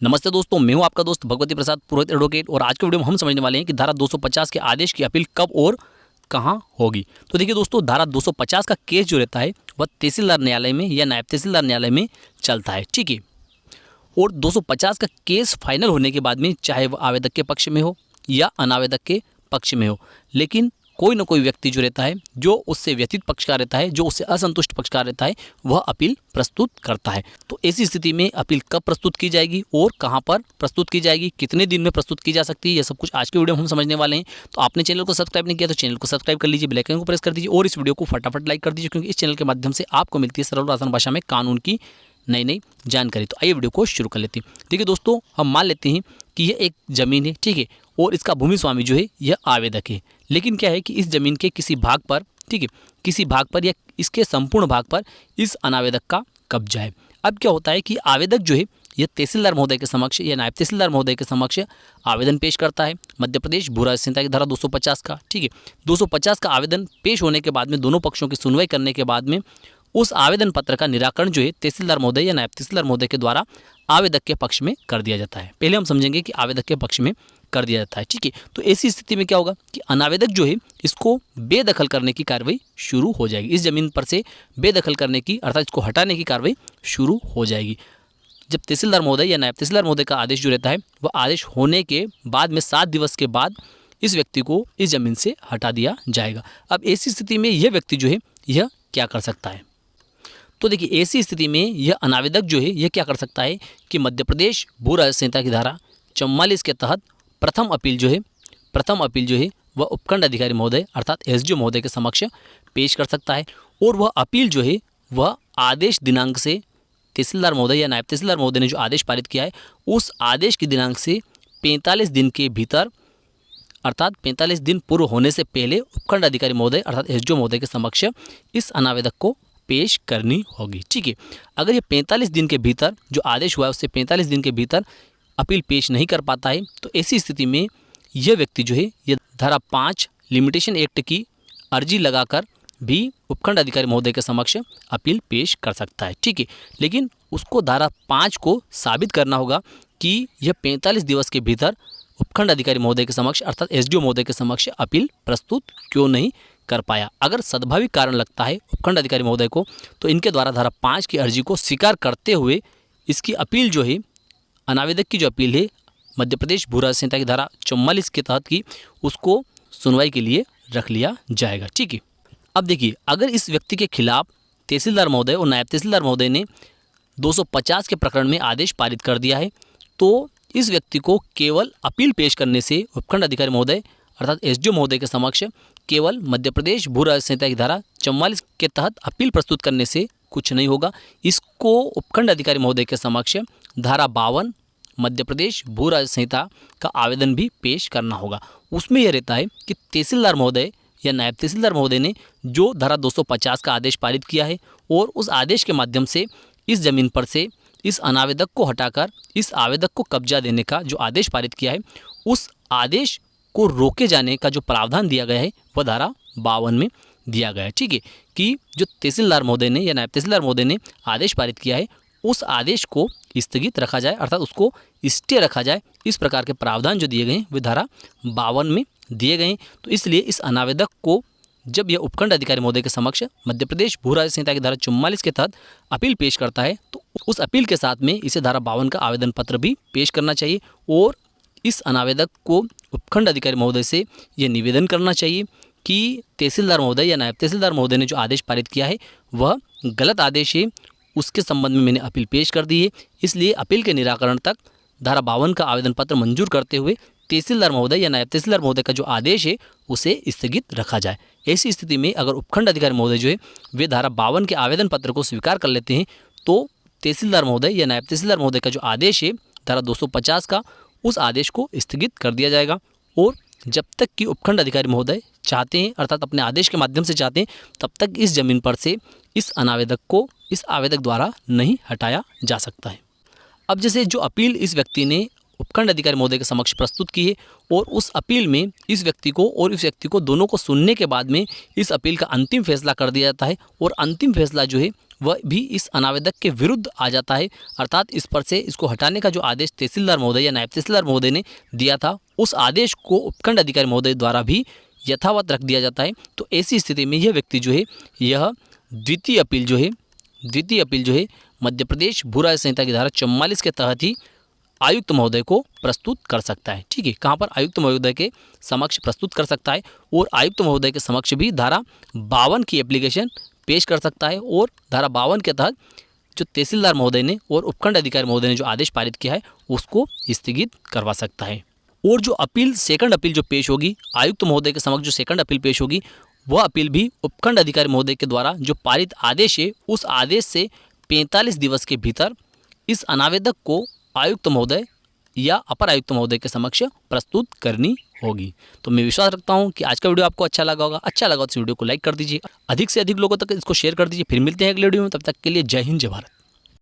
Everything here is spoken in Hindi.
नमस्ते दोस्तों, मैं हूं आपका दोस्त भगवती प्रसाद पुरोहित एडवोकेट और आज के वीडियो में हम समझने वाले हैं कि धारा 250 के आदेश की अपील कब और कहां होगी। तो देखिए दोस्तों, धारा 250 का केस जो रहता है वह तहसीलदार न्यायालय में या नायब तहसीलदार न्यायालय में चलता है, ठीक है। और 250 का केस फाइनल होने के बाद में चाहे वह आवेदक के पक्ष में हो या अनावेदक के पक्ष में हो, लेकिन कोई ना कोई व्यक्ति जो रहता है, जो उससे व्यथित पक्षकार रहता है, जो उससे असंतुष्ट पक्षकार रहता है, वह अपील प्रस्तुत करता है। तो ऐसी स्थिति में अपील कब प्रस्तुत की जाएगी और कहां पर प्रस्तुत की जाएगी, कितने दिन में प्रस्तुत की जा सकती है, यह सब कुछ आज के वीडियो में हम समझने वाले हैं। तो आपने चैनल को सब्सक्राइब नहीं किया तो चैनल को सब्सक्राइब कर लीजिए, बेल आइकन को प्रेस कर दीजिए और इस वीडियो को फटाफट लाइक कर दीजिए, क्योंकि इस चैनल के माध्यम से आपको मिलती है सरल और आसान भाषा में कानून की नई नई जानकारी। तो आइए वीडियो को शुरू कर लेते हैं। देखिए दोस्तों, हम मान लेते हैं कि यह एक ज़मीन है, ठीक है, और इसका भूमि स्वामी जो है यह आवेदक है। लेकिन क्या है कि इस ज़मीन के किसी भाग पर, ठीक है, किसी भाग पर या इसके संपूर्ण भाग पर इस अनावेदक का कब्जा है। अब क्या होता है कि आवेदक जो है यह तहसीलदार महोदय के समक्ष या नायब तहसीलदार महोदय के समक्ष आवेदन पेश करता है मध्य प्रदेश भू राज्य संहिता की धारा 250 का, ठीक है। 250 का आवेदन पेश होने के बाद में दोनों पक्षों की सुनवाई करने के बाद में उस आवेदन पत्र का निराकरण जो है तहसीलदार महोदय या नायब तहसीलदार महोदय के द्वारा आवेदक के पक्ष में कर दिया जाता है। पहले हम समझेंगे कि आवेदक के पक्ष में कर दिया जाता है, ठीक है। तो ऐसी स्थिति में क्या होगा कि अनावेदक जो है इसको बेदखल करने की कार्रवाई शुरू हो जाएगी। इस जमीन पर से बेदखल करने की, अर्थात इसको हटाने की कार्रवाई शुरू हो जाएगी। जब तहसीलदार महोदय या नायब तहसीलदार महोदय का आदेश जो रहता है वह आदेश होने के बाद में 7 दिवस के बाद इस व्यक्ति को इस जमीन से हटा दिया जाएगा। अब ऐसी स्थिति में यह व्यक्ति जो है यह क्या कर सकता है, तो देखिए ऐसी स्थिति में यह अनावेदक जो है यह क्या कर सकता है कि मध्य प्रदेश भू राज्य संहिता की धारा 44 के तहत प्रथम अपील जो है वह उपखंड अधिकारी महोदय अर्थात एसडीओ महोदय के समक्ष पेश कर सकता है। और वह अपील जो है वह आदेश दिनांक से, तहसीलदार महोदय या नायब तहसीलदार महोदय ने जो आदेश पारित किया है उस आदेश के दिनांक से 45 दिन के भीतर, अर्थात 45 दिन पूर्व होने से पहले उपखंड अधिकारी महोदय अर्थात एसडीओ महोदय के समक्ष इस अनावेदक को पेश करनी होगी, ठीक है। अगर ये 45 दिन के भीतर जो आदेश हुआ है उससे 45 दिन के भीतर अपील पेश नहीं कर पाता है तो ऐसी स्थिति में यह व्यक्ति जो है यह धारा 5 लिमिटेशन एक्ट की अर्जी लगाकर भी उपखंड अधिकारी महोदय के समक्ष अपील पेश कर सकता है, ठीक है। लेकिन उसको धारा 5 को साबित करना होगा कि यह 45 दिवस के भीतर उपखंड अधिकारी महोदय के समक्ष अर्थात एसडीओ महोदय के समक्ष अपील प्रस्तुत क्यों नहीं कर पाया। अगर सद्भाविक कारण लगता है उपखंड अधिकारी महोदय को तो इनके द्वारा धारा 5 की अर्जी को स्वीकार करते हुए इसकी अपील जो है, अनावेदक की जो अपील है मध्य प्रदेश भू राज्य संहिता की धारा 44 के तहत की, उसको सुनवाई के लिए रख लिया जाएगा, ठीक है। अब देखिए, अगर इस व्यक्ति के खिलाफ तहसीलदार महोदय और नायब तहसीलदार महोदय ने 250 के प्रकरण में आदेश पारित कर दिया है तो इस व्यक्ति को केवल अपील पेश करने से उपखंड अधिकारी महोदय अर्थात एसडीओ महोदय के समक्ष केवल मध्य प्रदेश भू राज्य संहिता की धारा 44 के तहत अपील प्रस्तुत करने से कुछ नहीं होगा। इसको उपखंड अधिकारी महोदय के समक्ष धारा 52 मध्य प्रदेश भू राज्य संहिता का आवेदन भी पेश करना होगा। उसमें यह रहता है कि तहसीलदार महोदय या नायब तहसीलदार महोदय ने जो धारा 250 का आदेश पारित किया है और उस आदेश के माध्यम से इस जमीन पर से इस अनावेदक को हटाकर इस आवेदक को कब्जा देने का जो आदेश पारित किया है उस आदेश को रोके जाने का जो प्रावधान दिया गया है वह धारा 52 में दिया गया है, ठीक है। कि जो तहसीलदार महोदय ने या नायब तहसीलदार महोदय ने आदेश पारित किया है उस आदेश को स्थगित रखा जाए, अर्थात उसको स्टे रखा जाए। इस प्रकार के प्रावधान जो दिए गए हैं वे धारा 52 में दिए गए हैं। तो इसलिए इस अनावेदक को जब यह उपखंड अधिकारी महोदय के समक्ष मध्य प्रदेश भू राज्य संहिता की धारा 44 के तहत अपील पेश करता है तो उस अपील के साथ में इसे धारा 52 का आवेदन पत्र भी पेश करना चाहिए और इस अनावेदक को उपखंड अधिकारी महोदय से यह निवेदन करना चाहिए कि तहसीलदार महोदय या नायब तहसीलदार महोदय ने जो आदेश पारित किया है वह गलत आदेश है, उसके संबंध में मैंने अपील पेश कर दी है, इसलिए अपील के निराकरण तक धारा 52 का आवेदन पत्र मंजूर करते हुए तहसीलदार महोदय या नायब तहसीलदार महोदय का जो आदेश है उसे स्थगित रखा जाए। ऐसी स्थिति में अगर उपखंड अधिकारी महोदय जो है वे धारा 52 के आवेदन पत्र को स्वीकार कर लेते हैं तो तहसीलदार महोदय या नायब तहसीलदार महोदय का जो आदेश है धारा 250 का, उस आदेश को स्थगित कर दिया जाएगा। और जब तक कि उपखंड अधिकारी महोदय चाहते हैं, अर्थात अपने आदेश के माध्यम से चाहते हैं, तब तक इस जमीन पर से इस अनावेदक को इस आवेदक द्वारा नहीं हटाया जा सकता है। अब जैसे जो अपील इस व्यक्ति ने उपखंड अधिकारी महोदय के समक्ष प्रस्तुत की है और उस अपील में इस व्यक्ति को दोनों को सुनने के बाद में इस अपील का अंतिम फैसला कर दिया जाता है और अंतिम फैसला जो है वह भी इस अनावेदक के विरुद्ध आ जाता है, अर्थात इस पर से इसको हटाने का जो आदेश तहसीलदार महोदय या नायब तहसीलदार महोदय ने दिया था, उस आदेश को उपखंड अधिकारी महोदय द्वारा भी यथावत रख दिया जाता है। तो ऐसी स्थिति में यह व्यक्ति जो है यह द्वितीय अपील जो है मध्य प्रदेश भू राज्य संहिता की धारा 44 के तहत ही आयुक्त महोदय को प्रस्तुत कर सकता है। ठीक है, कहाँ पर आयुक्त महोदय के समक्ष प्रस्तुत कर सकता है, और आयुक्त महोदय के समक्ष भी धारा 52 की एप्लीकेशन पेश कर सकता है, और धारा 52 के तहत जो तहसीलदार महोदय ने और उपखंड अधिकारी महोदय ने जो आदेश पारित किया है उसको स्थगित करवा सकता है। और जो अपील सेकंड अपील जो पेश होगी आयुक्त महोदय के समक्ष, जो सेकंड अपील पेश होगी वह अपील भी उपखंड अधिकारी महोदय के द्वारा जो पारित आदेश है उस आदेश से 45 दिवस के भीतर इस अनावेदक को आयुक्त महोदय या अपर आयुक्त महोदय के समक्ष प्रस्तुत करनी होगी। तो मैं विश्वास रखता हूं कि आज का वीडियो आपको अच्छा लगा होगा। अच्छा लगा तो इस वीडियो को लाइक कर दीजिए, अधिक से अधिक लोगों तक इसको शेयर कर दीजिए। फिर मिलते हैं अगले वीडियो में, तब तक के लिए जय हिंद जय भारत।